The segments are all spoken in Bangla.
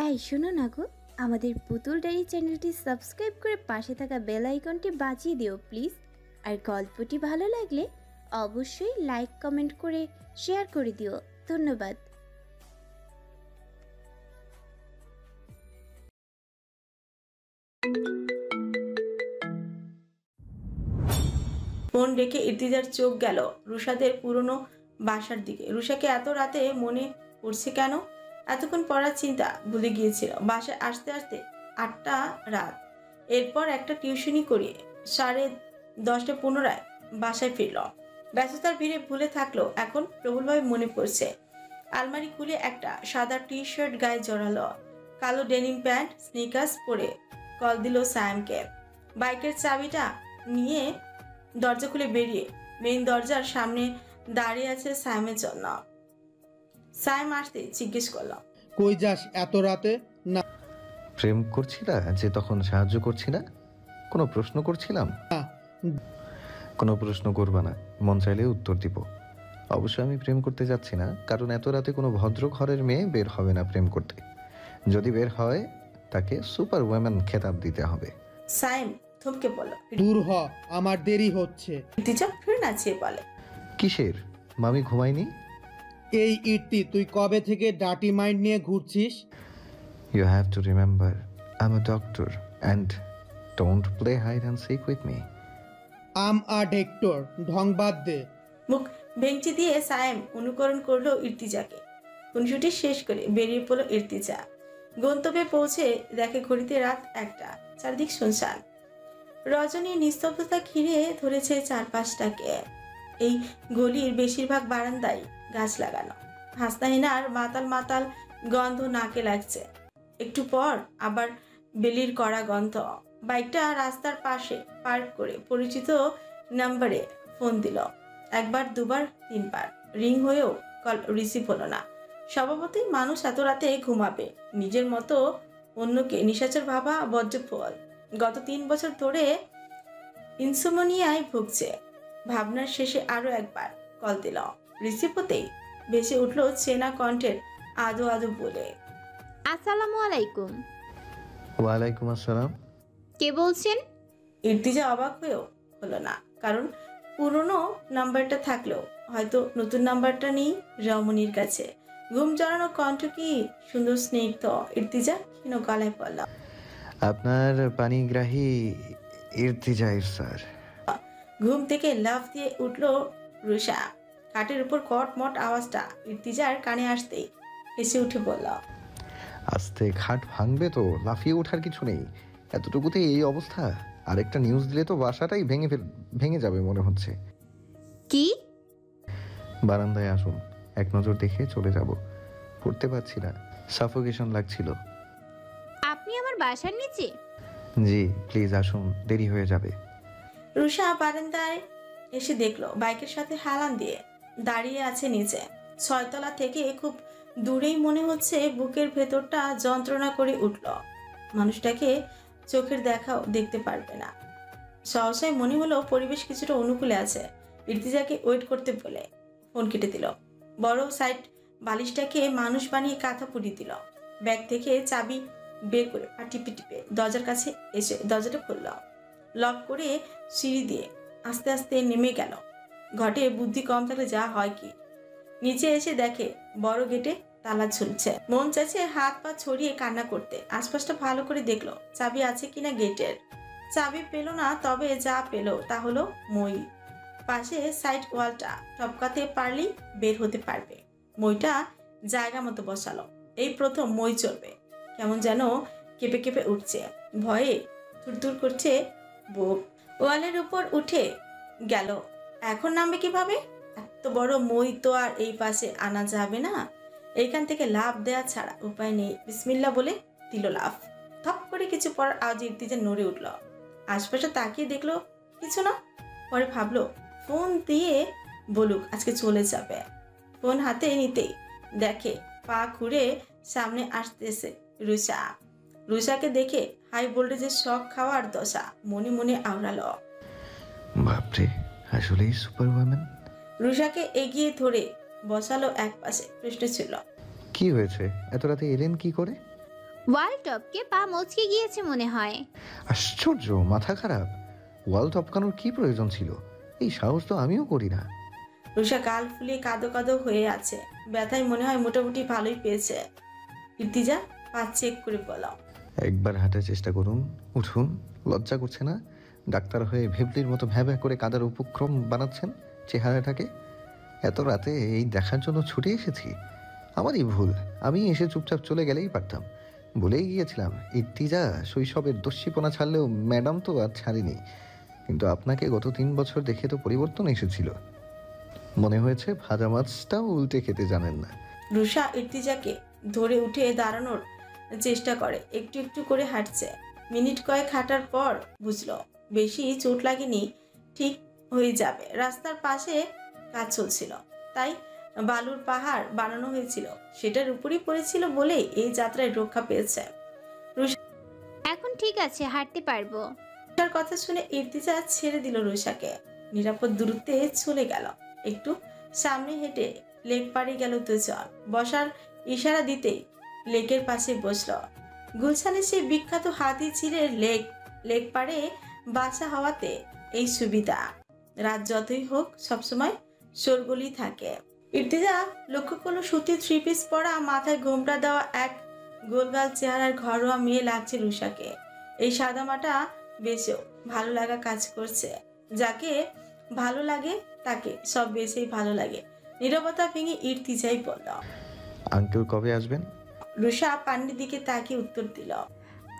এই শোনো না গো, আমাদের পুতুল ডায়েরি চ্যানেলটি সাবস্ক্রাইব করে পাশে থাকা বেল আইকনটি বাজিয়ে দিও প্লিজ। আর গল্পটি ভালো লাগলে অবশ্যই লাইক কমেন্ট করে শেয়ার করে দিও। ধন্যবাদ। ফোন রেখে ইর্তিজার চোখ গেল রুশাদের পুরনো বাসার দিকে। রুশাকে এত রাতে মনে পড়ছে কেন? এতক্ষণ পড়ার চিন্তা ভুলে গিয়েছিল। বাসায় আসতে আসতে 8টা রাত। এরপর একটা টিউশনি করিয়ে 10:30 পুনরায় বাসায় ফিরল। ব্যস্ততার ভিড়ে ভুলে থাকলো এখন প্রবলভাবে মনে পড়ছে। আলমারি খুলে একটা সাদা টি শার্ট গায়ে জড়ালো, কালো ডেনিম প্যান্ট স্নিকার্স পরে কল দিল সায়ামকে। বাইকের চাবিটা নিয়ে দরজা খুলে বেরিয়ে মেইন দরজার সামনে দাঁড়িয়ে আছে সায়ামের জন্য। সায়াম আসতে জিজ্ঞেস করলো, কই যাস এত রাতে? না প্রেম করছিলা যে তখন সাহায্য করছি না? কোনো প্রশ্ন করছিলাম? কোনো প্রশ্ন করবা না, মন চাইলে উত্তর দিব। অবশ্য আমি প্রেম করতে যাচ্ছি না, কারণ এত রাতে কোনো ভদ্র ঘরের মেয়ে বের হবে না প্রেম করতে। যদি বের হয় তাকে সুপার ওয়ামেন খেতাব দিতে হবে। সায়াম থমকে বলল, দূর হ, আমার দেরি হচ্ছে। ইর্তিজা ফিরে নাচিয়ে বলে, কিসের? মামি ঘুমায়নি? এই ইর্তি, তুই কবে থেকে ডার্টি মাইন্ড নিয়ে ঘুরছিস? You have to remember, I'm a doctor and don't play hide and seek with me. আম আ ডেক্টর, ঢং বাদ দে। মুখ ভেঙচি দিয়ে সায়াম অনুকরণ করলো ইর্তিজাকে। খুনসুটি শেষ করে বেরিয়ে পড়লো ইর্তিজা। গন্তব্যে পৌঁছে দেখে ঘড়িতে রাত 1টা, চারদিক শুনশান। রজনীর নিস্তব্ধতা ঘিরে ধরেছে চারপাশটাকে। এই গলির বেশিরভাগ বারান্দায় গাছ লাগানো। হাসনাহিনার মাতাল মাতাল গন্ধ নাকে লাগছে। একটু পর আবার বেলির কড়া গন্ধ। বাইকটা রাস্তার পাশে পার্ক করে পরিচিত নাম্বারে ফোন দিল। একবার, দুবার, 3বার রিং হয়েও কল রিসিভ হলো না। স্বভাবতই মানুষ এত রাতে ঘুমাবে। নিজের মতো অন্যকে নিশাচর ভাবা বজ্র ফল। গত 3 বছর ধরে ইনসোমনিয়ায় ভুগছে। ভাবনার শেষে আরো একবার কল দিল। রিসিভ হতেই ভেসে উঠল চেনা কণ্ঠের আদো আদো বলে, আসসালামু আলাইকুম। ওয়ালাইকুম আসসালাম। কে বলছেন? ইর্তিজা অবাক হয়েও হলো না, কারণ পুরনো নাম্বারটা থাকলেও হয়তো নতুন নাম্বারটা নেই রমণীর কাছে। ঘুম জড়ানো কণ্ঠ কি সুন্দর স্নিগ্ধ। ইর্তিজা ক্ষীণ গলায় পড়ল, আপনার পানিগ্রাহী ইর্তিজা স্যার। ঘুম থেকে লাফ দিয়ে উঠল রুষা। খাটের উপর কটমট আওয়াজটা ইর্তিজার কানে আসতেই হেসে উঠে বলল, আস্তে খাট ভাঙবে তো, লাফিয়ে ওঠার কিছু নেই। এতটুকুতে এই অবস্থা? আরেকটা নিউজ দিলে তো বাসাটাই ভেঙে যাবে মনে হচ্ছে। কি? বারান্দায় আসুন, এক নজর দেখে চলে যাব। পড়তে পারছি না, সাফোকেশন লাগছিল। আপনি আমার বাসার নিচে? জি প্লিজ আসুন, দেরি হয়ে যাবে। রুষা বারান্দায় এসে দেখলো বাইকের সাথে হেলান দিয়ে দাঁড়িয়ে আছে নিচে। 6তলা থেকে খুব দূরেই মনে হচ্ছে বুকের ভেতরটা যন্ত্রণা করে উঠল। মানুষটাকে চোখের দেখাও দেখতে পারবে না। সহসাই মনে হলো পরিবেশ কিছুটা অনুকূলে আছে। ইর্তিজাকে ওয়েট করতে বলে ফোন কেটে দিল। বড় সাইড বালিশটাকে মানুষ বানিয়ে কাঁথা পুড়িয়ে দিল। ব্যাগ থেকে চাবি বের করে টিপে টিপে দরজার কাছে এসে দরজাটা খুলল। লক করে সিঁড়ি দিয়ে আস্তে আস্তে নেমে গেল। ঘটে বুদ্ধি কম থাকলে যা হয় কি। নিচে এসে দেখে বড় গেটে তালা ঝুলছে। মন চাইছে হাত পা ছড়িয়ে কান্না করতে। আশপাশটা ভালো করে দেখলো চাবি আছে কিনা গেটের। চাবি পেল না, তবে যা পেল তা হলো মই। পাশে সাইড ওয়ালটা টপকাতে পারলেই বের হতে পারবে। মইটা জায়গা মতো বসালো। এই প্রথম মই চলবে। কেমন যেন কেঁপে কেঁপে উঠছে, ভয়ে থুরথুর করছে বুক। ওয়ালের উপর উঠে গেল। এখন নামবে কিভাবে? এত বড় মই তো আর এই পাশে আনা যাবে না। এইখান থেকে লাফ দেওয়া ছাড়া উপায় নেই। বিসমিল্লাহ বলে দিল লাফ। থপ করে কিছু পর আজ ইর্তিজা নড়ে উঠল। আশপাশে তাকিয়ে দেখলো কিছু না। পরে ভাবলো ফোন দিয়ে বলুক আজকে চলে যাবে। ফোন হাতে নিতেই দেখে পা ঘুরে সামনে আসতেছে রুষা। রুষাকে দেখে হাই ভোল্টেজের শক খাওয়ার দশা মনে মনে আওড়ালো। বাপরে, আসলেই সুপার ওয়ামেন। রুষাকে এগিয়ে ধরে বসালো এক পাশে। প্রশ্ন ছিল, কি হয়েছে? এত রাতে এলেন কি করে? ওয়াল টপকে পা মচকে গিয়েছে মনে হয়। আশ্চর্য, মাথা খারাপ। ওয়াল টপকানোর কি প্রয়োজন ছিল? এই সাহস তো আমিও করি না। রুষা গাল ফুলিয়ে কাঁদো কাঁদো হয়ে আছে। ব্যথায় মনে হয় মোটামুটি ভালোই পেয়েছে। ইর্তিজা পা চেক করে বলল, একবার হাঁটার চেষ্টা করুন, উঠুন। লজ্জা করছে না? ডাক্তার হয়ে ভেবলির মতো ভ্যাভ্যা করে কাদার উপক্রম বানাচ্ছেন চেহারাটাকে। এত রাতে এই দেখার জন্য ছুটে এসেছি। আমারই ভুল, আমি এসে চুপচাপ চলে গেলেই পারতাম। বলেই গিয়েছিলাম ইর্তিজা শৈশবের দস্যিপনা ছাড়লেও ম্যাডাম তো আর ছাড়েনি। কিন্তু আপনাকে গত 3 বছর দেখে তো পরিবর্তন এসেছিল। মনে হয়েছে ভাজা মাছটাও উল্টে খেতে জানেন না। রুষা ইর্তিজাকে ধরে উঠে দাঁড়ানোর চেষ্টা করে। একটু একটু করে হাঁটছে। মিনিট কয়েক হাঁটার পর বুঝলো বেশি চোট লাগেনি, ঠিক হয়ে যাবে। রাস্তার পাশে কাজ চলছিল, তাই বালুর পাহাড় বানানো হয়েছিল। সেটার উপরই পড়েছিল বলে এই যাত্রায় রক্ষা পেয়েছে। এখন ঠিক আছে, হাঁটতে পারবো। রুষার কথা শুনে ইর্তিজা ছেড়ে দিল রুষাকে। নিরাপদ দূরত্বে চলে গেল। একটু সামনে হেঁটে লেক পাড়ে গেল দুজন। বসার ইশারা দিতেই লেকের পাশে বসলো। গুলশানের সেই বিখ্যাত হাতি ঝিলের লেক পাড়ে বাসা হওয়াতে এই সুবিধা। রাত যতই হোক সবসময় শোরগোলই থাকে। ইর্তিজা লক্ষ্য করলো সুতির 3 পিস পরা, মাথায় ঘোমটা দেওয়া এক গোলগাল চেহারার ঘরোয়া মেয়ে লাগছে রুষাকে। এই সাদামাটা বেশেও ভালো লাগা কাজ করছে। যাকে ভালো লাগে তাকে সব বেশেই ভালো লাগে। নীরবতা ভেঙে ইর্তিজাই বলল, আঙ্কেল কবে আসবেন? রুষা পান্ডির দিকে তাকিয়ে উত্তর দিল,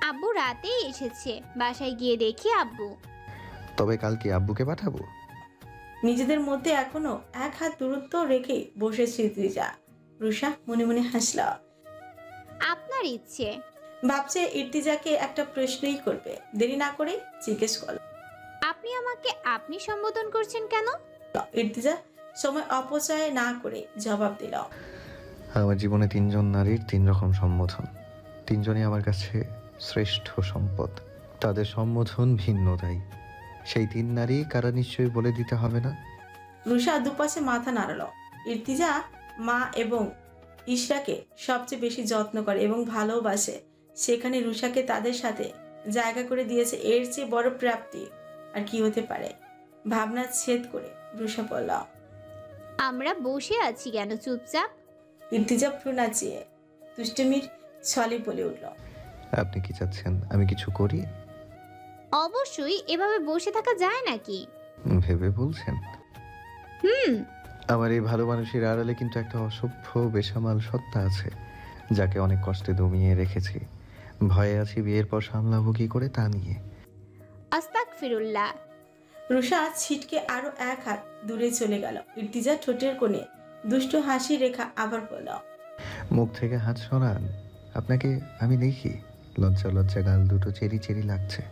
আব্বু রাতেই এসেছে, বাসায় গিয়ে দেখি আব্বু। তবে কালকে আব্বুকে পাঠাবো। নিজেদের মধ্যে এখনো এক হাত দূরত্ব রেখে বসেছে ইর্তিজা। রুষা মনে মনে হাসল। আপনার ইচ্ছে। ভাবছে ইর্তিজাকে একটা প্রশ্নই করবে। দেরি না করে জিজ্ঞেস করল, আপনি আমাকে আপনি সম্বোধন করছেন কেন? ইর্তিজা সময় অপচয় না করে জবাব দিল, আমার জীবনে 3 জন নারীর 3 রকম সম্বোধন। 3 জনই আমার কাছে শ্রেষ্ঠ সম্পদ। তাদের সম্বোধন ভিন্ন, তাই সেই 3 নারী কারা নিশ্চয়ই বলে দিতে হবে না। রুষা দুপাশে মাথা নাড়াল। ইর্তিজা মা এবং ইশরাকে সবচেয়ে বেশি যত্ন করে এবং ভালোবাসে। সেখানে রুষাকে তাদের সাথে জায়গা করে দিয়েছে। এর চেয়ে বড় প্রাপ্তি আর কি হতে পারে? ভাবনা ছেদ করে রুষা বলল, আমরা বসে আছি কেন চুপচাপ? ইর্তিজা ভ্রু নাচিয়ে দুষ্টমির ছলে বলে উঠল, আপনি কি চাচ্ছেন আমি কিছু করি? অবশ্যই, এভাবে বসে থাকা যায় নাকি? ভেবে বলছেন? আমার এই ভালো মানুষের আড়ালে কিন্তু একটা অসভ্য বেসামাল সত্তা আছে, যাকে অনেক কষ্টে দমিয়ে রেখেছি। ভয়ে আছি বিয়ের পর সামলাবো কি করে তা নিয়ে। আস্তাগফিরুল্লাহ। রুষা ছিটকে আরো এক হাত দূরে চলে গেল। ইর্তিজা ঠোঁটের কোণে দুষ্টু হাসি রেখা আবার বলল, মুখ থেকে হাত সরান, আপনাকে আমি দেখি। লজ্জা লজ্জা গাল দুটো চেরি চেরি লাগছে।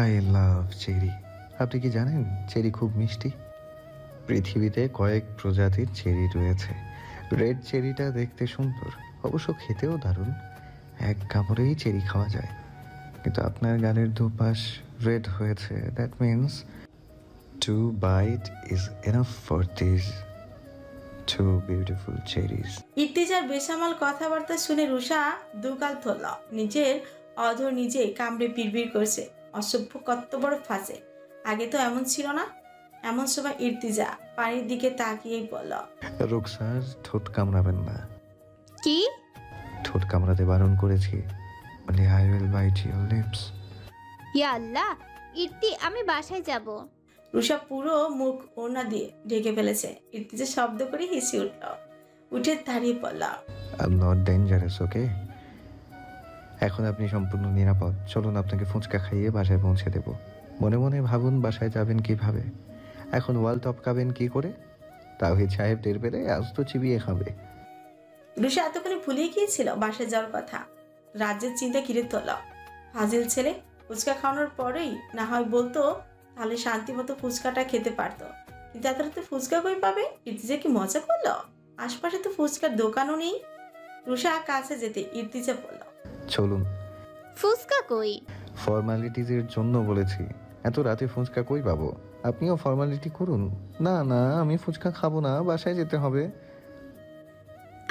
I love cherry. আপনি কি জানেন চেরি খুব মিষ্টি? পৃথিবীতে কয়েক প্রজাতির চেরি রয়েছে। রেড চেরিটা দেখতে সুন্দর, অবশ্য খেতেও দারুণ। এক কামড়েই চেরি খাওয়া যায়। কিন্তু আপনার গালের দুপাশ রেড হয়েছে, that means 2 bite is enough for these 2 beautiful cherries. ইর্তিজার বেসামাল কথাবার্তা শুনে রুষা দুগাল ধরল। নিজের অধর নিজে কামড়ে বিড়বিড় করছে। অসভ্য কত বড় ফাঁসে। আগে তো এমন ছিল না। এমন সময় ইর্তিজা পানির দিকে তাকিয়েই বলল, রুকসার ঠোঁট কামড়াবেন না। কি? ঠোঁট কামড়াতে বারণ করেছি। Only I will bite your lips. ইয়া আল্লাহ, ইর্তি আমি বাসায় যাব। রুষা পুরো মুখ ওড়না দিয়ে ঢেকে ফেলেছে। ইর্তিজা শব্দ করে হেসে উঠল। উঠে দাঁড়িয়ে পড়ল, I'm not dangerous, okay? এখন আপনি সম্পূর্ণ নিরাপদ। চলুন আপনাকে ফুচকা খাইয়ে বাসায় পৌঁছে দেব। মনে মনে ভাবুন বাসায় যাবেন কিভাবে। এখন ওয়াল টপকাবেন কি করে? তাওহিদ সাহেব টের পেলে আজ তো চিবিয়ে খাবে। রুষা এতক্ষণে ভুলিয়ে গিয়েছিল বাসায় যাওয়ার কথা। রাজ্যের চিন্তা ঘিরে তোল। ফাজিল ছেলে ফুচকা খাওয়ানোর পরেই না হয় বলতো, তাহলে শান্তি মতো ফুচকাটা খেতে পারতো। কিন্তু এত রাতে ফুচকা কই পাবে? ইর্তিজা কি মজা করলো? আশপাশে তো ফুচকার দোকানও নেই। রুষা কাছে যেতে ইর্তিজা বলল, চলুন। ফুসকা কই? ফর্মালিটিজের জন্য বলেছি। এত রাতে ফুচকা কই পাবো? আপনিও ফর্মালিটি করুন। না না, আমি ফুচকা খাবো না, বাসায় যেতে হবে।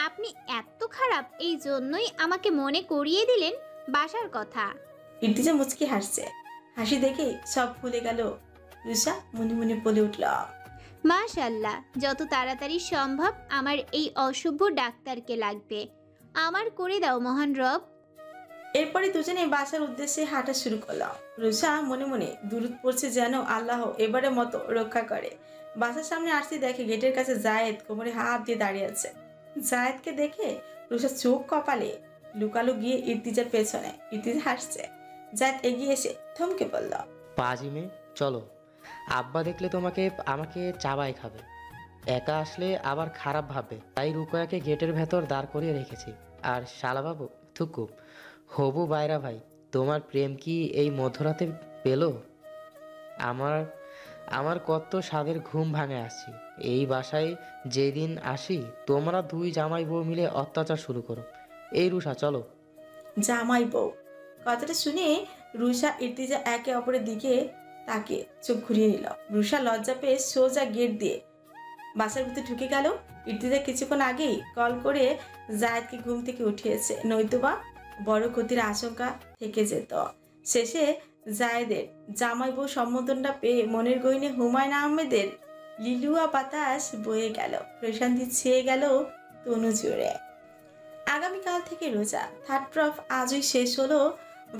আপনি এত খারাপ এই জন্যই আমাকে মনে করিয়ে দিলেন বাসার কথা। ইর্তিজা মুচকি হাসছে। হাসি দেখেই সব ভুলে গেল রুষা মনে মনে বলে উঠল, মাশাআল্লাহ, যত তাড়াতাড়ি সম্ভব আমার এই অসভ্য ডাক্তারকে লাগবে। আমার করে দাও মহান রব। এরপরে দুজনে বাসার উদ্দেশ্যে হাঁটা শুরু করলাম। রুষা মনে মনে দুরূদ পড়ছে যেন আল্লাহ এবারের মতো রক্ষা করে। বাসার সামনে আসতে দেখে গেটের কাছে জায়েদ কোমরে হাত দিয়ে দাঁড়িয়ে আছে। জায়েদকে দেখে রুষা চোখ কপালে লুকালো গিয়ে ইর্তিজার পেছনে। ইর্তিজা হাসছে। জায়েদ এগিয়ে এসে থমকে বলল, পাজিমে চলো, আব্বা দেখলে আমাকে চাবাই খাবে। একা আসলে আবার খারাপ ভাববে, তাই রুকয়াকে গেটের ভেতর দাঁড় করিয়ে রেখেছি। আর শালাবাবু থুকু হবু বাইরা ভাই, তোমার প্রেম কি এই মধ্যরাতে পেল? আমার কত স্বাদের ঘুম ভাঙে আসছি। এই বাসায় যেদিন আসি তোমরা দুই জামাই বউ মিলে অত্যাচার শুরু করো। এই রুষা চলো। জামাই বউ কথাটা শুনে রুষা ইর্তিজা একে অপরের দিকে তাকে চোখ ঘুরিয়ে নিল। রুষা লজ্জা পেয়ে সোজা গেট দিয়ে বাসার ভিতরে ঢুকে গেল। ইর্তিজা কিছুক্ষণ আগেই কল করে জায়েদকে ঘুম থেকে উঠিয়েছে, নয়তোবা বড় ক্ষতির আশঙ্কা থেকে যেত। শেষে জায়েদের জামাই বউ সম্বোধনটা পেয়ে মনের গহীনে হুমায়ুন আহমেদের লিলুয়া বাতাস বয়ে গেল, প্রশান্তি ছেয়ে গেল তনু জুড়ে। আগামীকাল থেকে রোজা। থার্ড প্রফ আজই শেষ হলো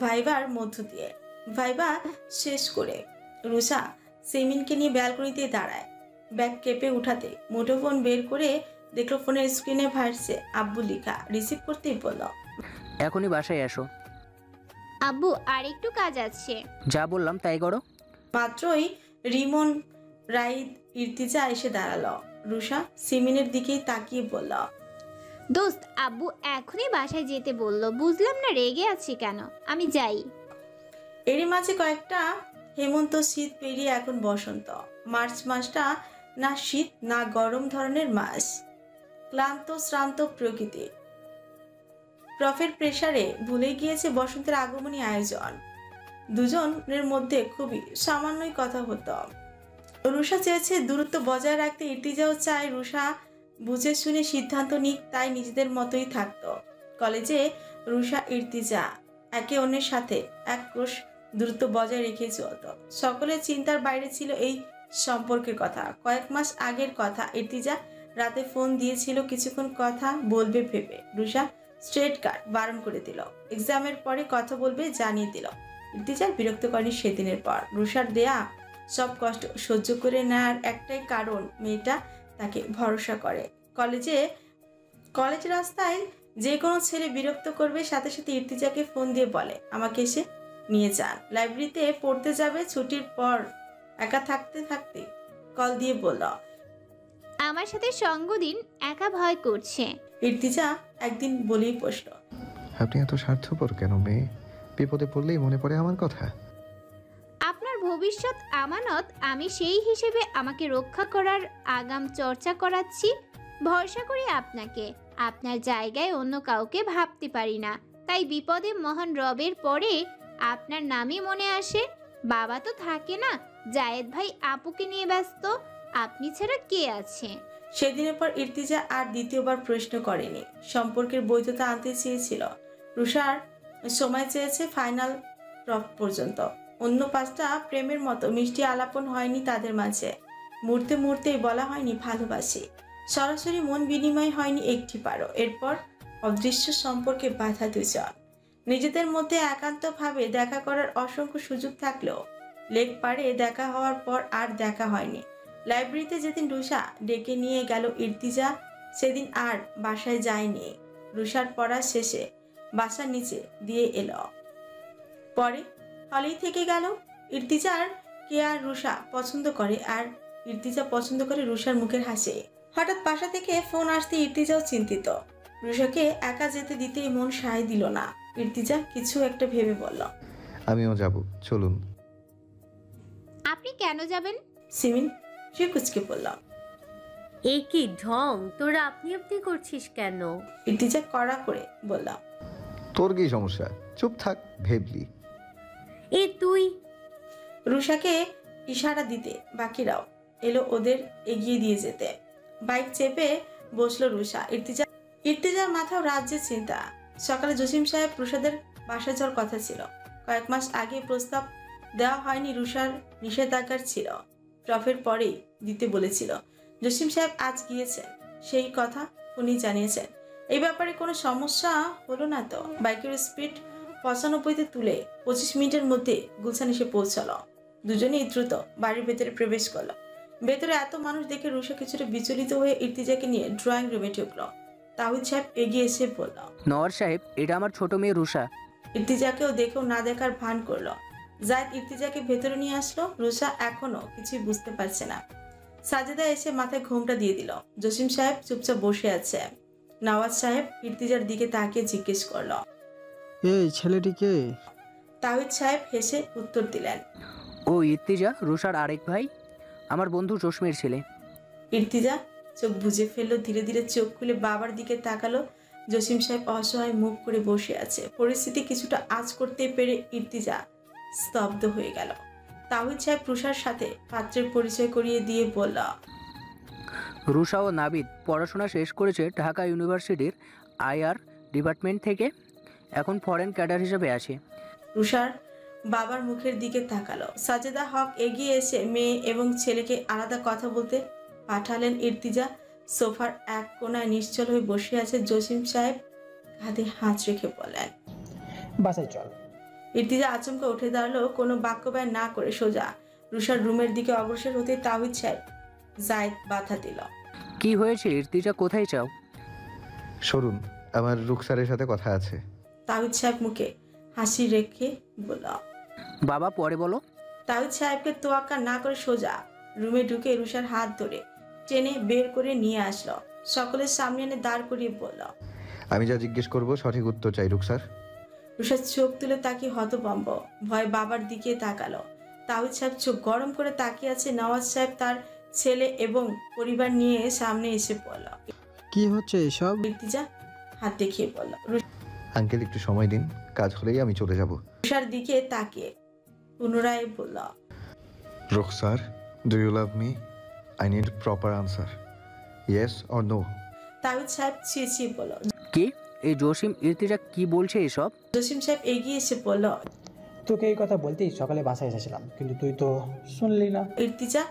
ভাইবার মধ্য দিয়ে। ভাইবা শেষ করে রুষা সেমিনকে নিয়ে ব্যালকনিতে দাঁড়ায়। ব্যাগ কেঁপে উঠাতে মুঠোফোন বের করে দেখলো ফোনের স্ক্রিনে ভাসছে আব্বু লিখা। রিসিভ করতেই বলল, এখনই বাসায় এসো। আব্বু আর একটু কাজ আছে। যা বললাম তাই করো। মাত্রই রিমন রাইদ ইর্তিজা এসে দাঁড়ালো। রুষা সিমিনের দিকেই তাকিয়ে বলল, দোস্ত, আব্বু এখনই বাসায় যেতে বললো। বুঝলাম না রেগে আছি কেন, আমি যাই। এরই মাঝে কয়েকটা হেমন্ত শীত পেরিয়ে এখন বসন্ত। মার্চ মাসটা না শীত না গরম ধরনের মাস। ক্লান্ত শ্রান্ত প্রকৃতি প্রফের প্রেসারে ভুলে গিয়েছে বসন্তের আগমনী আয়োজন। দুজনের মধ্যে খুবই সামান্যই কথা হতো। রুষা চেয়েছে দূরত্ব বজায় রাখতে, ইর্তিজাও চায় রুষা বুঝে শুনে সিদ্ধান্ত নিক, তাই নিজেদের মতোই থাকতো। কলেজে রুষা ইর্তিজা একে অন্যের সাথে এক ক্রোশ দূরত্ব বজায় রেখে চলত। সকলের চিন্তার বাইরে ছিল এই সম্পর্কের কথা। কয়েক মাস আগের কথা। ইর্তিজা রাতে ফোন দিয়েছিল কিছুক্ষণ কথা বলবে ভেবে। রুষা স্ট্রেট কাট বারণ করে দিল। এক্সামের পরে কথা বলবে জানিয়ে দিল। ইর্তিজার বিরক্ত করেনি সেদিনের পর। রুষার দেয়া সব কষ্ট সহ্য করে নেওয়ার একটাই কারণ, মেয়েটা তাকে ভরসা করে। কলেজ রাস্তায় যে কোনো ছেলে বিরক্ত করবে, সাথে সাথে ইর্তিজাকে ফোন দিয়ে বলে আমাকে এসে নিয়ে যান। লাইব্রেরিতে পড়তে যাবে, ছুটির পর একা থাকতে থাকতে কল দিয়ে বলল, আমার সাথে সঙ্গ দিন, একা ভয় করছে। ইর্তিজা একদিন বলেই বসল, আপনি এত স্বার্থপর কেন মেয়ে? বিপদে পড়লেই মনে পড়ে আমার কথা। আপনার ভবিষ্যৎ আমানত, আমি সেই হিসেবে আমাকে রক্ষা করার আগাম চর্চা করাচ্ছি। ভরসা করি আপনাকে, আপনার জায়গায় অন্য কাউকে ভাবতে পারি না। তাই বিপদে মহান রবের পরে আপনার নামই মনে আসে। বাবা তো থাকে না, জায়েদ ভাই আপুকে নিয়ে ব্যস্ত, আপনি ছাড়া কে আছে? সেদিনের পর ইর্তিজা আর দ্বিতীয়বার প্রশ্ন করেনি। সম্পর্কের বৈধতা আনতে চেয়েছিল। রুষার সময় চেয়েছে ফাইনাল প্রফ পর্যন্ত। অন্য পাঁচটা প্রেমের মতো মিষ্টি আলাপন হয়নি তাদের মাঝে। মুহূর্তে মুহূর্তেই বলা হয়নি ভালোবাসি। সরাসরি মন বিনিময় হয়নি একটি পারো। এরপর অদৃশ্য সম্পর্কে বাধা দুজন। নিজেদের মধ্যে একান্তভাবে দেখা করার অসংখ্য সুযোগ থাকলেও লেক পাড়ে দেখা হওয়ার পর আর দেখা হয়নি। লাইব্রেরিতে যেদিন রুষা ডেকে নিয়ে গেল ইর্তিজা, সেদিন আর বাসায় যায়নি। রুষার পড়া শেষে বাসার নিচে দিয়ে এলো, পরে হলেই থেকে গেল। ইর্তিজার কে আর রুষা পছন্দ করে, আর ইর্তিজা পছন্দ করে রুষার মুখের হাসি। হঠাৎ বাসা থেকে ফোন আসতে ইর্তিজাও চিন্তিত। রুষাকে একা যেতে দিতেই মন সায় দিল না। ইর্তিজা কিছু একটা ভেবে বলল, আমিও যাব, চলুন। আপনি কেন যাবেন? সিমিন সে কুচকে বলল। এই কি ঢং, তোরা আপনি আপনি করছিস কেন? ইর্তিজা কড়া করে বলল, তোর কি সমস্যা? চুপ থাক, ভেবলি। এ তুই। রুষাকে ইশারা দিতে বাকিরাও এলো ওদের এগিয়ে দিয়ে যেতে। বাইক চেপে বসলো রুষা। ইর্তিজার মাথাও রাজ্যের চিন্তা। সকালে জসিম সাহেব প্রসাদের বাসা যাওয়ার কথা ছিল। কয়েক মাস আগে প্রস্তাব দেওয়া হয়নি, রুষার নিষেধাজ্ঞার ছিল। ট্রফের পরেই দিতে বলেছিল। জসিম সাহেব আজ গিয়েছেন, সেই কথা উনি জানিয়েছেন। এই ব্যাপারে কোনো সমস্যা হলো না তো? বাইকের স্পিড 95-তে তুলে 25 মিনিটের মধ্যে গুলশান এসে পৌঁছালো। দুজনেই দ্রুত বাড়ির ভেতরে প্রবেশ করলো। ভেতরে এত মানুষ দেখে রুষা কিছুটা বিচলিত হয়ে ইর্তিজাকে নিয়ে ড্রয়িং রুমে ঢুকলো। তাহিদ সাহেব এগিয়ে এসে বলল, নওয়াজ সাহেব, এটা আমার ছোট মেয়ে রুষা। ইর্তিজাকেও দেখেও না দেখার ভান করলো। জায়েদ ইর্তিজাকে ভেতরে নিয়ে আসলো। রুষা এখনো কিছুই বুঝতে পারছে না। সাজেদা এসে মাথায় ঘোমটা দিয়ে দিল। জসিম সাহেব চুপচাপ বসে আছে। নওয়াজ সাহেব ইর্তিজার দিকে তাকিয়ে জিজ্ঞেস করলো, এই ছেলেটিকে? তাহিদ সাহেব হেসে উত্তর দিলেন, ও ইর্তিজা, রুষার আরেক ভাই, আমার বন্ধু জসমের ছেলে। ইর্তিজা চোখ বুজে ফেললো। ধীরে ধীরে চোখ খুলে বাবার দিকে তাকালো। জসিম সাহেব অসহায় মুখ করে বসে আছে। পরিস্থিতি কিছুটা আঁচ করতে পেরে ইর্তিজা স্তব্ধ হয়ে গেল। তাহিদ সাহেব রুষার সাথে পাত্রের পরিচয় করিয়ে দিয়ে বলল, রুষা ও নাবিদ পড়াশোনা শেষ করেছে ঢাকা ইউনিভার্সিটির আইআর ডিপার্টমেন্ট থেকে, এখন ফরেন ক্যাডার হিসেবে আছে। রুষার বাবার মুখের দিকে তাকালো। সাজেদা হক এগিয়ে এসে মেয়ে এবং ছেলেকে আলাদা কথা বলতে পাঠালেন। ইর্তিজা সোফার এক কোণায় নিশ্চল হয়ে বসে আছে। জসিম সাহেব হাতে হাত রেখে বলেন, বাসায় চল। ইর্তিজা আচমকা উঠে দাঁড়ালো। কোনো বাক্য ব্যয় না করে সোজা রুষার রুমের দিকে অগ্রসর হতে তাহিদ সাহেব জায়েদ বাধা দিল। কি হয়েছে ইর্তিজা, কোথায় চাও? সরুন, আমার রুকসারের সাথে কথা আছে। তাহিদ সাহেব মুখে হাসি রেখে বলল, বাবা পরে বলো। তাহিদ সাহেবকে তোয়াক্কা না করে সোজা রুমে ঢুকে রুষার হাত ধরে টেনে বের করে নিয়ে আসলো। সকলের সামনে এনে দাঁড় করিয়ে বলল, আমি যা জিজ্ঞেস করব সঠিক উত্তর চাই রুকসার। রুষার চোখ তুলে তাকিয়ে হতভম্ব ভয় বাবার দিকে তাকালো। তাহিদ সাহেব চোখ গরম করে তাকিয়ে আছে। নওয়াজ সাহেব তার ছেলে এবং পরিবার নিয়ে সামনে এসে বলল, কি হচ্ছে এসব? ইর্তিজা হাত দেখিয়ে বলল। আঙ্কেল একটু সময় দিন, কাজ হলেই আমি চলে যাব। রুষার দিকে তাকিয়ে পুনরায় বলল, Ruksar, do you love me? I need proper answer, yes or no. Tahid Saheb চেঁচিয়ে বলল। কি? এই জসিম ইর্তিজা কি বলছে এসব? জসিম সাহেব এগিয়ে এসে বলল, তোকে এই কথা বলতেই সকালে বাসায় এসেছিলাম, কিন্তু তুই তো শুনলি না। ইর্তিজা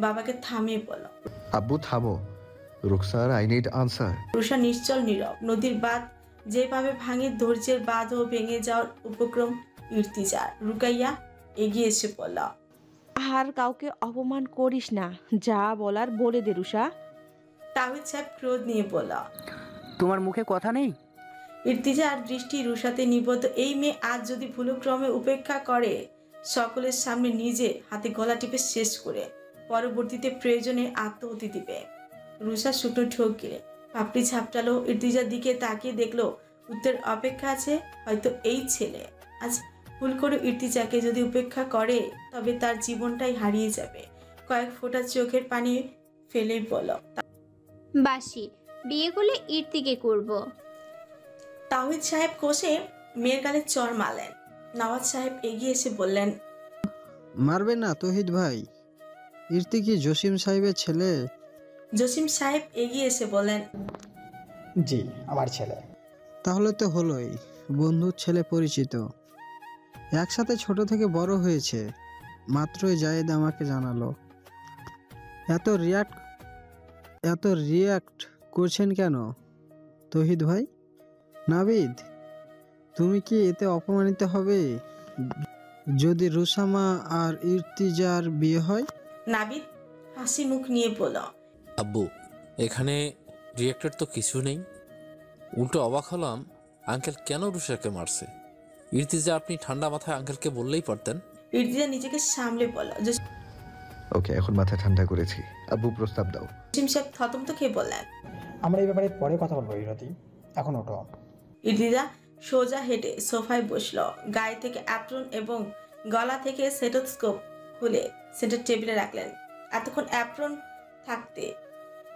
বাবাকে থামিয়ে বলল, আব্বু থামো, Ruksar I need answer. Rusha নিশ্চল নীরব। নদীর বাঁধ যেভাবে ভাঙে, ধৈর্যের বাঁধও ভেঙে যাওয়ার উপক্রম ইর্তিজার। রুকাইয়া এগিয়ে এসে বলল, আর কাউকে অপমান করিস না, যা বলার বলে দে রুষা। তাহিদ সাহেব ক্রোধ নিয়ে বলল, তোমার মুখে কথা নেই? ইর্তিজার দৃষ্টি রুষাতে নিবদ্ধ। এই মেয়ে আজ যদি ভুলক্রমে উপেক্ষা করে, সকলের সামনে নিজে হাতে গলা টিপে শেষ করে পরবর্তীতে প্রয়োজনে আত্মহতি দিবে। রুষা শুকনো ঠোক গিলে পাপড়ি ঝাপটালো। ইর্তিজার দিকে তাকিয়ে দেখলো উত্তর অপেক্ষা আছে। হয়তো এই ছেলে আজ ভুল করে ইর্তিজাকে যদি উপেক্ষা করে, তবে তার জীবনটাই হারিয়ে যাবে। কয়েক ফোঁটা চোখের পানি ফেলেই বলো, বাসি বিয়ে করলে ইর্তিকে করব। তাহিদ সাহেব কষে মেয়ের গালে চড় মারলেন। নওয়াজ সাহেব এগিয়ে এসে বললেন, মারবে না তহিদ ভাই, ইর্তি কি জসিম সাহেবের ছেলে? জসিম সাহেব এগিয়ে এসে বললেন, জি, আমার ছেলে। তাহলে তো হলোই, বন্ধুর ছেলে পরিচিত, একসাথে ছোট থেকে বড় হয়েছে। মাত্রই জায়েদ আমাকে জানালো। এত রিয়াক্ট করছেন কেন তহিদ ভাই? নাবিদ, তুমি কি এতে অপমানিত হবে যদি রুসামা আর ইর্তিজার বিয়ে হয়? নাবিদ হাসি মুখ নিয়ে বলল, আব্বু, এখানে রিয়েক্টেড তো কিছু নেই। উল্টো অবাক হলাম আঙ্কেল কেন রুষাকে মারছে। ইর্তিজা, আপনি ঠান্ডা মাথায় আঙ্কেলকে বললেই পারতেন। ইর্তিজা নিজেকে সামলে বলল। ওকে, এখন মাথা ঠান্ডা করেছি, আব্বু প্রস্তাব দাও। জসিম সাহেব থতমত খেয়ে বললেন, আমরা এই ব্যাপারে পরে কথা বলবো ইরতি, এখন ওঠো। ইর্তিজা সোজা হেঁটে সোফায় বসলো। গায়ে থেকে অ্যাপ্রন এবং গলা থেকে স্টেথোস্কোপ খুলে সেন্টার টেবিলে রাখলেন। এতক্ষণ অ্যাপ্রন থাকতে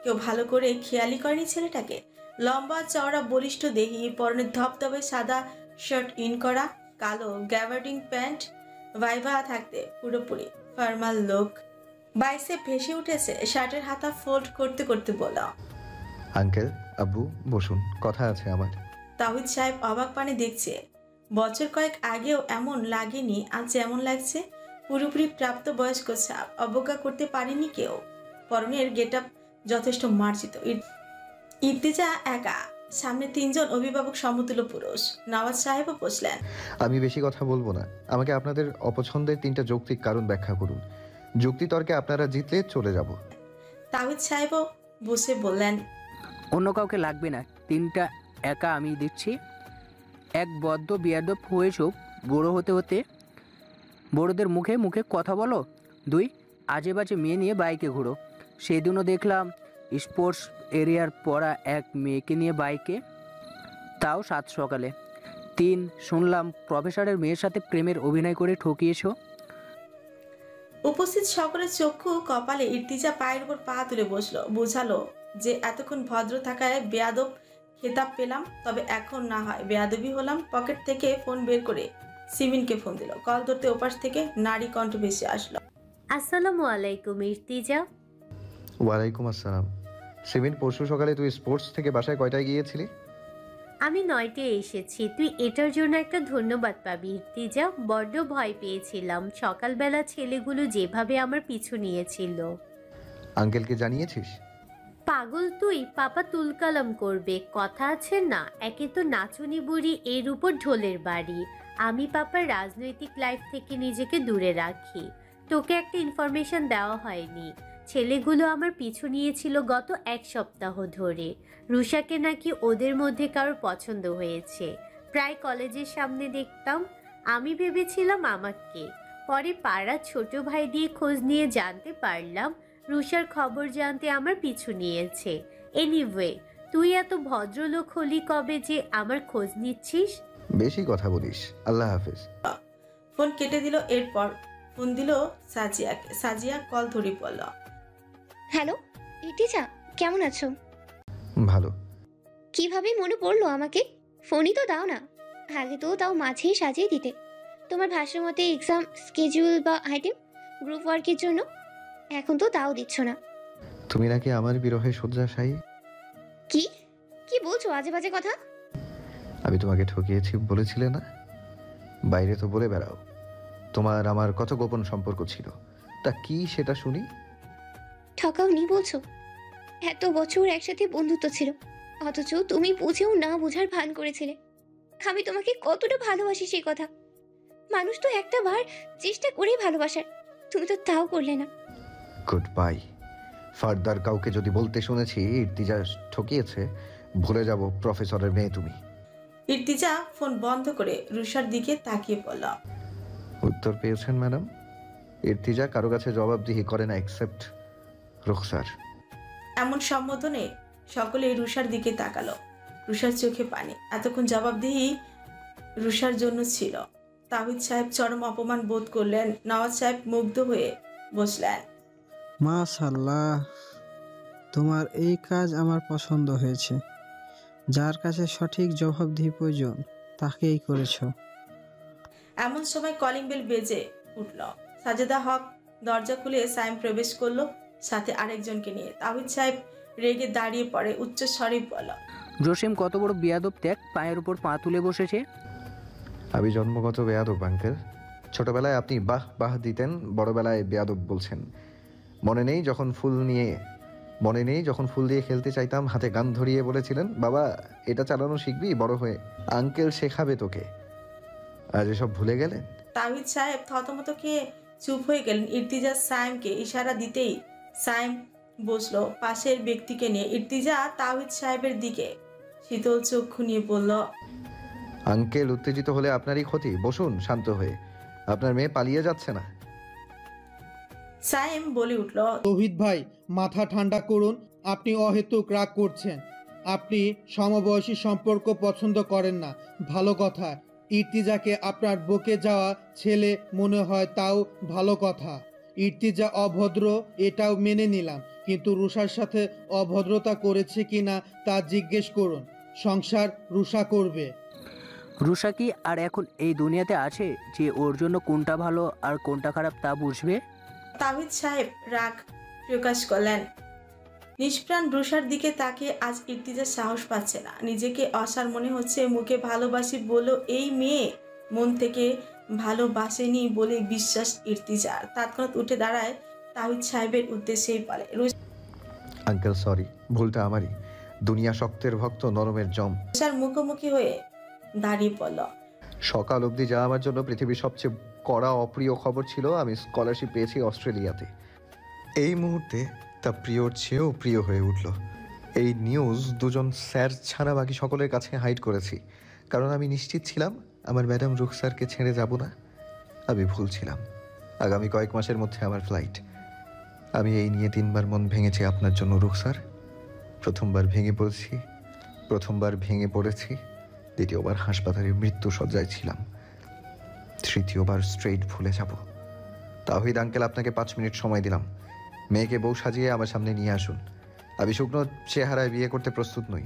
কেউ ভালো করে খেয়ালই করেনি ছেলেটাকে। লম্বা চওড়া বলিষ্ঠ দেহি, পরনে ধবধবে সাদা শার্ট ইন করা, কালো গ্যাবার্ডিং প্যান্ট, ভাইভা থাকতে পুরোপুরি ফর্মাল লোক। বাইসে ভেসে উঠেছে। শার্টের হাতা ফোল্ড করতে করতে বলা, আঙ্কেল, আব্বু বসুন, কথা আছে আমার। তাহিদ সাহেব অবাক পানে দেখছে। বছর কয়েক আগেও এমন লাগেনি, আজ যেমন লাগছে পুরোপুরি প্রাপ্ত বয়স্ক ছাপ, অবজ্ঞা করতে পারেনি কেউ। পরনের গেটআপ যথেষ্ট মার্জিত। ইর্তিজা একা, সামনে 3 জন অভিভাবক সমতুল্য পুরুষ। নওয়াজ সাহেবও বসলেন। আমি বেশি কথা বলবো না, আমাকে আপনাদের অপছন্দের 3টা যৌক্তিক কারণ ব্যাখ্যা করুন। যুক্তি তর্কে আপনারা জিতলে চলে যাব। তাহিদ সাহেবও বসে বললেন, অন্য কাউকে লাগবে না, 3টা একা আমি দিচ্ছি। এক, বদ্ধ বিয়াদব হয়েছ বড় হতে হতে, বড়দের মুখে মুখে কথা বলো। 2, আজে বাজে মেয়ে নিয়ে বাইকে ঘুরো। সেদিনও দেখলাম স্পোর্টস এরিয়ার পড়া এক মেয়েকে নিয়ে বাইকে, তাও 7 সকালে। 3, শুনলাম প্রফেসরের মেয়ের সাথে প্রেমের অভিনয় করে ঠকিয়েছো। উপস্থিত সকলের চক্ষু কপালে। ইর্তিজা পায়ের উপর পা তুলে বসলো, বোঝালো যে এতক্ষণ ভদ্র থাকায় বেয়াদব খেতাব পেলাম, তবে এখন না হয় বেয়াদবি হলাম। পকেট থেকে ফোন বের করে সিমিনকে ফোন দিল। কল ধরতে ওপাশ থেকে নারী কণ্ঠ ভেসে আসলো। আসসালামু আলাইকুম ইর্তিজা। ওয়ালাইকুম আসসালাম। সিমিন, পরশু সকালে তুই স্পোর্টস থেকে বাসায় কয়টায় গিয়েছিলি? আমি 9টায় এসেছি। তুই এটার জন্য একটা ধন্যবাদ পাবি ইর্তিজা। বড্ড ভয় পেয়েছিলাম সকালবেলা ছেলেগুলো যেভাবে আমার পিছু নিয়েছিল। আঙ্কেলকে জানিয়েছিস? পাগল তুই, পাপা তুলকালাম করবে। কথা আছে না, একে তো নাচুনি বুড়ি, এর উপর ঢোলের বাড়ি। আমি পাপার রাজনৈতিক লাইফ থেকে নিজেকে দূরে রাখি। তোকে একটা ইনফরমেশন দেওয়া হয়নি, ছেলেগুলো আমার পিছু নিয়েছিল গত 1 সপ্তাহ ধরে। রুষাকে নাকি ওদের মধ্যে কারোর পছন্দ হয়েছে। প্রায় কলেজের সামনে দেখতাম। আমি ভেবেছিলাম আমাকে, পরে পাড়ার ছোট ভাই দিয়ে খোঁজ নিয়ে জানতে পারলাম রুষার খবর জানতে আমার পিছু নিয়েছে। এনিওয়ে, তুই এত ভদ্রলোক হলি কবে যে আমার খোঁজ নিচ্ছিস? বেশি কথা বলিস। আল্লাহ হাফেজ। ফোন কেটে দিল। এরপর ফোন দিল সাজিয়াকে। সাজিয়া কল ধরে পড়ল। হ্যালো ইর্তিজা, কেমন আছো? ভালো। কিভাবে মনে পড়লো আমাকে? ফোনই তো দাও না, আগে তো তাও মাঝেই সাজিয়ে দিতে। তোমার ভাষ্য মতে এক্সাম স্কেজুল বা আইটেম গ্রুপ ওয়ার্কের জন্য, এখন তো তাও দিচ্ছ না। তুমি নাকি আমার বিরহে শয্যাশায়ী? কি কি বলছো আজে বাজে কথা? আমি তোমাকে ঠকিয়েছি বলেছিলে না? বাইরে তো বলে বেড়াও তোমার আমার কত গোপন সম্পর্ক ছিল। তা কি সেটা শুনি। ঠকাওনি বলছো? এত বছর একসাথে বন্ধুত্ব ছিল, অথচ তুমি বুঝেও না বোঝার ভান করেছিলে। আমি তোমাকে কতটা ভালোবাসি সেই কথা। মানুষ তো একটা বার চেষ্টা করেই ভালোবাসার, তুমি তো তাও করলে না। Good bye. ফার্দার কাউকে যদি বলতে শুনেছি ইর্তিজা ঠকিয়েছে, ভুলে যাব প্রফেসরের মেয়ে তুমি। ইর্তিজা ফোন বন্ধ করে রুষার দিকে তাকিয়ে পড়ল। উত্তর পেয়েছেন ম্যাডাম? ইর্তিজা কারো কাছে জবাবদিহি করে না এক্সেপ্ট রুখসার। এমন সম্বোধনে সকলে রুষার দিকে তাকালো। রুষার চোখে পানি। এতক্ষণ জবাবদিহি রুষার জন্য ছিল। তাহিদ সাহেব চরম অপমান বোধ করলেন। নওয়াজ সাহেব মুগ্ধ হয়ে বসলেন। মাশাআল্লাহ, তোমার এই কাজ আমার পছন্দ হয়েছে। যার কাছে সঠিক জবাবদিহি প্রয়োজন তাকেই করেছো। এমন সময় কলিং বেল বেজে উঠল। সাজেদা হক দরজা খুলে সাইম প্রবেশ করলো, সাথে আরেকজনকে নিয়ে। তাহিদ সাহেব রেগে দাঁড়িয়ে পড়ে, উচ্চ স্বরে বলল, জসিম কত বড় বিয়াদব ত্যাগ, পায়ের উপর পা তুলে বসেছে। আমি জন্মগত বেয়াদব আঙ্কেল। ছোটবেলায় আপনি বাহ বাহ দিতেন, বড়বেলায় বেয়াদব বলছেন। মনে নেই যখন ফুল দিয়ে খেলতে চাইতাম, হাতে গান ধরিয়ে বলেছিলেন, বাবা এটা চালানো শিখবি বড় হয়ে, আঙ্কেল শেখাবে তোকে। আজ এসব ভুলে গেলেন? তাহিদ সাহেব থতমত খেয়ে চুপ হয়ে গেলেন। ইর্তিজা সাইমকে ইশারা দিতেই সাইম বসলো পাশের ব্যক্তিকে নিয়ে। ইর্তিজা তাহিদ সাহেবের দিকে শীতল চক্ষু নিয়ে বলল, আঙ্কেল উত্তেজিত হলে আপনারই ক্ষতি, বসুন শান্ত হয়ে। আপনার মেয়ে পালিয়ে যাচ্ছে না। সাইম বলে উঠল, তৌহিদ ভাই মাথা ঠান্ডা করুন, আপনি অহেতুক রাগ করছেন। আপনি সমবয়সী সম্পর্ক পছন্দ করেন না, ভালো কথা। ইর্তিজাকে আপনার বকে যাওয়া ছেলে মনে হয়, তাও ভালো কথা। ইর্তিজা অভদ্র এটাও মেনে নিলাম, কিন্তু রুষার সাথে অভদ্রতা করেছে কিনা তা জিজ্ঞেস করুন। সংসার রুষা করবে। রুষা কি আর এখন এই দুনিয়াতে আছে যে ওর জন্য কোনটা ভালো আর কোনটা খারাপ তা বুঝবে? তাহিদ সাহেব রাগ প্রকাশ করলেন। নিষ্প্রাণ রুষার দিকে তাকিয়ে আজ ইর্তিজার সাহস পাচ্ছে না। নিজেকে অসার মনে হচ্ছে। মুখে ভালোবাসি বলল এই মেয়ে, মন থেকে ভালোবাসেনি বলে বিশ্বাস ইর্তিজার। তৎক্ষণাৎ উঠে দাঁড়ায়, তাহিদ সাহেবের উদ্দেশ্যেই বলে, আঙ্কেল সরি, ভুলটা আমারই। দুনিয়া শক্তের ভক্ত, নরমের জম। রুষার মুখোমুখি হয়ে দাঁড়িয়ে পড়ল। সকাল অবধি যা আমার জন্য পৃথিবীর সবচেয়ে কড়া অপ্রিয় খবর ছিল, আমি স্কলারশিপ পেয়েছি অস্ট্রেলিয়াতে। এই মুহূর্তে তা প্রিয়র চেয়েও প্রিয় হয়ে উঠল। এই নিউজ দুজন স্যার ছাড়া বাকি সকলের কাছে হাইড করেছি, কারণ আমি নিশ্চিত ছিলাম আমার ম্যাডাম রুখসারকে ছেড়ে যাব না। আমি ভুল ছিলাম। আগামী কয়েক মাসের মধ্যে আমার ফ্লাইট। আমি এই নিয়ে 3 বার মন ভেঙেছি আপনার জন্য রুখসার। প্রথমবার ভেঙে পড়েছি, দ্বিতীয়বার হাসপাতালে মৃত্যু সজ্জায় ছিলাম, তৃতীয়বার স্ট্রেইট ভুলে যাব। তাহিদ আঙ্কেল, আপনাকে 5 মিনিট সময় দিলাম। মেয়েকে বউ সাজিয়ে আমার সামনে নিয়ে আসুন। আমি শুকনো চেহারায় বিয়ে করতে প্রস্তুত নই।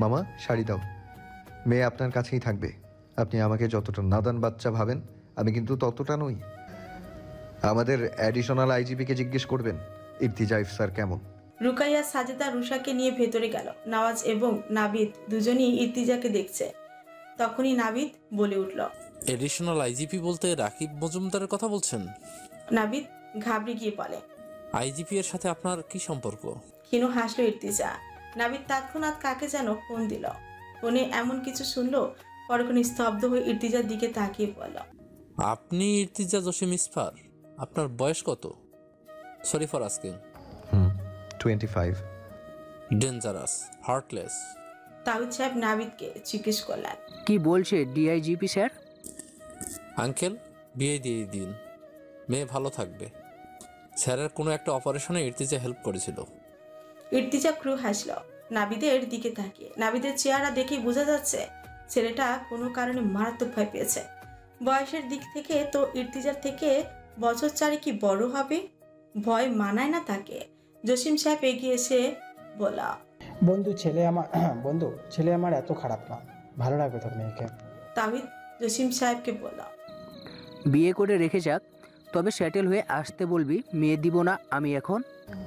মামা, শাড়ি দাও। মেয়ে আপনার কাছেই থাকবে। আপনি আমাকে যতটা নাদান বাচ্চা ভাবেন, আমি কিন্তু ততটা নই। আমাদের অ্যাডিশনাল আইজিপিকে জিজ্ঞেস করবেন ইর্তিজা ইফসার কেমন। রুকাইয়া সাজেদা রুষাকে নিয়ে ভেতরে গেল। নওয়াজ এবং নাবিদ দুজনই ইর্তিজাকে দেখছে। তখনই নাবিদ বলে উঠল, এডিশনাল আইজিপি বলতে রাকিব মজুমদারের কথা বলছেন? নাবিদ ঘাবড়ে গিয়ে বলে, আইজিপি এর সাথে আপনার কি সম্পর্ক? ক্ষীণ হাসলো ইর্তিজা। নাবিদ তৎক্ষণাৎ কাকে যেন ফোন দিল। ফোনে এমন কিছু শুনলো, পরক্ষণে স্তব্ধ হয়ে ইর্তিজার দিকে তাকিয়ে বলল, আপনি ইর্তিজা জসিম ইসফার? আপনার বয়স কত? Sorry for asking. 25। Dangerous, heartless. Tahid Saheb নাবিদকে জিজ্ঞেস করলেন, কি বলছে ডিআইজিপি স্যার? আঙ্কেল, বিয়ে দিয়ে দিন, মেয়ে ভালো থাকবে। স্যারের কোনো একটা অপারেশনে ইর্তিজা হেল্প করেছিল। ইর্তিজা ক্রু হাসল নাবিদের দিকে তাকিয়ে। নাবিদের চেহারা দেখেই বোঝা যাচ্ছে ছেলেটা কোনো কারণে মারাত্মক ভয় পেয়েছে। বয়সের দিক থেকে তো ইর্তিজার থেকে বছর 4 কি বড় হবে। ভয় মানায় না তাকে। জসিম সাহেব এগিয়ে এসে বলা, বন্ধু ছেলে আমার এত খারাপ না, ভালো লাগবে তোর মেয়েকে। তাহিদ জসিম সাহেবকে বলা, বিয়ে করে রেখে যাক, তবে সেটেল হয়ে আসতে বলবি। মেয়ে দিব না আমি এখন।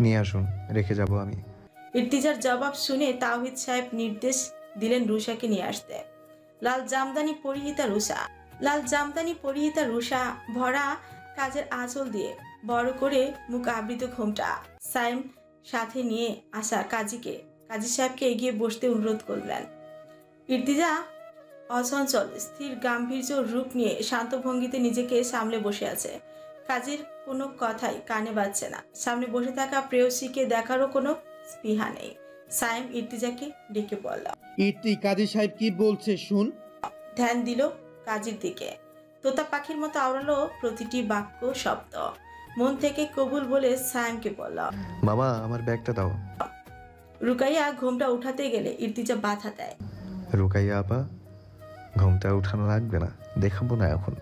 নিয়ে আসুন, রেখে যাব আমি। ইর্তিজার জবাব শুনে তাহিদ সাহেব নির্দেশ দিলেন রুষাকে নিয়ে আসতে। লাল জামদানি পরিহিতা রুষা ভরা কাজের আঁচল দিয়ে বড় করে মুখ আবৃত ঘোমটা সাইম সাথে নিয়ে আসা কাজী সাহেবকে এগিয়ে বসতে অনুরোধ করলেন। ইর্তিজা অচঞ্চল স্থির গাম্ভীর্য রূপ নিয়ে শান্ত ভঙ্গিতে নিজেকে সামলে বসে আছে। কাজীর কোনো কথাই কানে বাজছে না। সামনে বসে থাকা প্রেয়সীকে দেখারও কোনো স্পৃহা নেই। সাইম ইর্তিজাকে ডেকে বলল, কাজী সাহেব কি বলছে শুন। ধ্যান দিল কাজীর দিকে। তোতা পাখির মতো আওড়ালো প্রতিটি বাক্য শব্দ। মন থেকে কবুল বলে সাইমকে বলল, মামা, আমার ব্যাগটা দাও। রুকাইয়া ঘোমটা উঠাতে গেলে ইর্তিজা বাধা দেয়। রুকাইয়া আপা, ঘোমটা উঠানো লাগবে না, দেখাবো না এখন।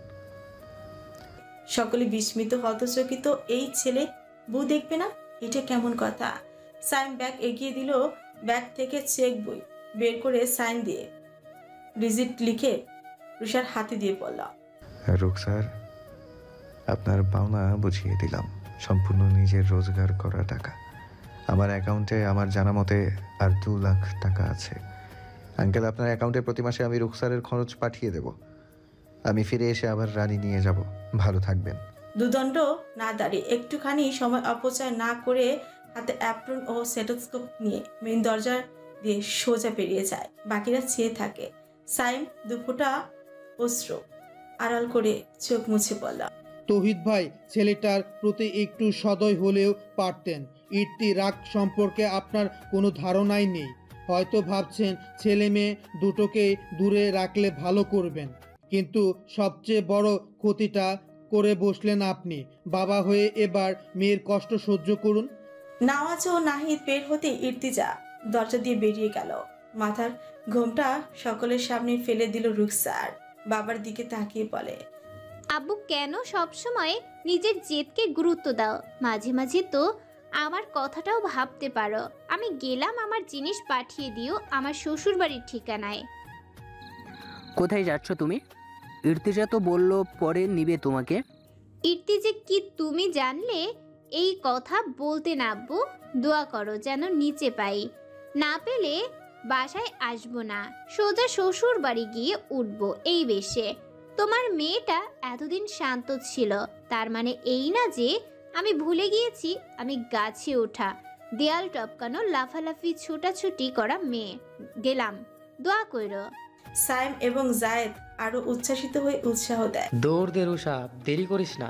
সকলে বিস্মিত হতচকিত। এই ছেলে বউ দেখবে না, এটা কেমন কথা? সাইম ব্যাগ এগিয়ে দিল। ব্যাগ থেকে চেক বই বের করে সাইন দিয়ে রিজিট লিখে রুষার হাতে দিয়ে বলল, রুকসার, আপনার পাওনা বুঝিয়ে দিলাম। সম্পূর্ণ নিজের রোজগার করা টাকা। আমার অ্যাকাউন্টে আমার জানা মতে আর 2 লাখ টাকা আছে। আঙ্কেল, আপনার অ্যাকাউন্টে প্রতি মাসে আমি রুকসারের খরচ পাঠিয়ে দেব। আমি ফিরে এসে আবার রানী নিয়ে যাব। ভালো থাকবেন। দুদণ্ড না দাঁড়িয়ে একটুখানি সময় অপচয় না করে হাতে অ্যাপ্রন ও সেটোস্কোপ নিয়ে মেইন দরজা দিয়ে সোজা পেরিয়ে যায়। বাকিরা চেয়ে থাকে। সাইম দুফোঁটা অশ্রু আড়াল করে চোখ মুছে বলল, তৌহিদ ভাই, ছেলেটার প্রতি একটু সদয় হলেও পারতেন। ইর্তি রাগ সম্পর্কে আপনার কোনো ধারণাই নেই। হয়তো ভাবছেন ছেলে মেয়ে দুটোকেই দূরে রাখলে ভালো করবেন, কিন্তু সবচেয়ে বড় ক্ষতিটা করে বসলেন আপনি। বাবা হয়ে এবার মেয়ের কষ্ট সহ্য করুন। নওয়াজ ও নাহিদ বের হতে ইর্তিজা দরজা দিয়ে বেরিয়ে গেল। মাথার ঘোমটা সকলের সামনে ফেলে দিল রুকসার। বাবার দিকে তাকিয়ে বলে, আব্বু কেন সবসময় নিজের জেদকে গুরুত্ব দাও? মাঝে মাঝে তো আমার কথাটাও ভাবতে পারো। আমি গেলাম, আমার জিনিস পাঠিয়ে দিও আমার শ্বশুর বাড়ির ঠিকানায়। কোথায় যাচ্ছ তুমি? ইর্তিজা তো বললো পরে নিবে তোমাকে। ইর্তিজা কি তুমি জানলে? এই কথা বলতে না আব্বু, দোয়া করো যেন নিচে পাই, না পেলে বাসায় আসবো না, সোজা শ্বশুর বাড়ি গিয়ে উঠবো এই বেশে। তোমার মেয়েটা এতদিন শান্ত ছিল, তার মানে এই না যে আমি ভুলে গিয়েছি আমি গাছে ওঠা, দেয়াল টপকানো, লাফালাফি ছোটাছুটি করা মেয়ে। গেলাম, দোয়া করো। সায়েম এবং জায়েদ আরো উচ্ছ্বাসিত হয়ে উৎসাহ দেয়। দৌড় দে রুষা, দেরি করিস না।